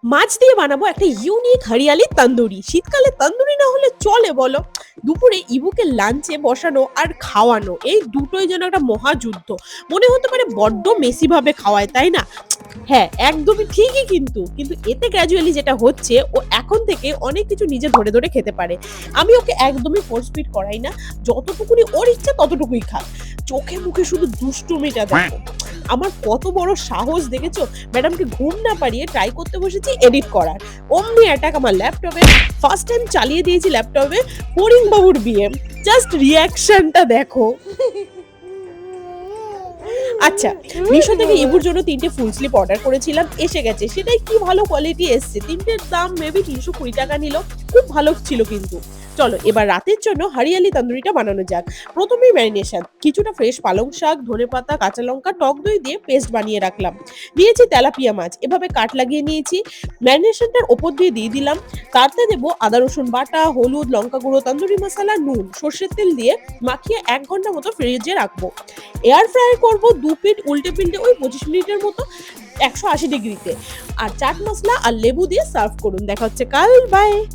মাছ দিয়ে বানাবো একটা ইউনিক হরিয়ালি তন্দুরি। শীতকালে তন্দুরি না হলে চলে বলো? দুপুরে ইবুকে লাঞ্চে বসানো আর খাওয়ানো এই দুটোই যেন একটা মহাযুদ্ধ। মনে হতে পারে বড্ড মেসি ভাবে খাওয়ায়, তাই না? হ্যাঁ, একদমই ঠিকই কিন্তু এতে গ্র্যাজুয়ালি যেটা হচ্ছে ও এখন থেকে অনেক কিছু নিজে ধরে, ধরে খেতে পারে। আমি ওকে একদমই ফোর্স ফিড করাই না। যতটুকুনি ওর ইচ্ছা ততটুকুই খাক। চোখে মুখে শুধু দুষ্টুমিটা দেখো। আমার কত বড় সাহস দেখেছো? ম্যাডামকে ঘুম না পাড়িয়ে ট্রাই করতে বসেছি এডিট করার। অমনি অ্যাটাক আমার ল্যাপটপে। ফার্স্ট টাইম চালিয়ে দিয়েছি ল্যাপটপে ফড়িং বাবুর বিয়ে। জাস্ট রিঅ্যাকশনটা দেখো। আচ্ছা, মিশো থেকে ইবুর জন্য ৩ টে ফুল স্লিপ অর্ডার করেছিলাম, এসে গেছে। সেটাই কি ভালো কোয়ালিটি এসছে। ৩ টের দাম মেবি ৩২০ টাকা নিল। খুব ভালো ছিল কিন্তু। চলো এবার রাতের জন্য হরিয়ালি তন্দুরিটা বানানো যাক। প্রথমেই ম্যারিনেশন। কিছুটা ফ্রেশ পালং শাক, ধনেপাতা, কাঁচা লঙ্কা, টক দই দিয়ে পেস্ট বানিয়ে রাখলাম। দিয়েছি তেলাপিয়া মাছ। এভাবে কাট লাগিয়ে নিয়েছি। ম্যারিনেশনটার ওপর দিয়ে দিলাম। তাতে দেবো আদা রসুন বাটা, হলুদ, লঙ্কা গুঁড়ো, তন্দুরি মশলা, নুন, সর্ষের তেল দিয়ে মাখিয়ে ১ ঘন্টা মতো ফ্রিজে রাখবো। এয়ার ফ্রাই করব ২ পিঠ উল্টে পিল্টে ওই ২৫ মিনিটের মতো ১৮০ ডিগ্রিতে। আর চাট মসলা আর লেবু দিয়ে সার্ভ করুন। দেখা হচ্ছে কাল। বাই।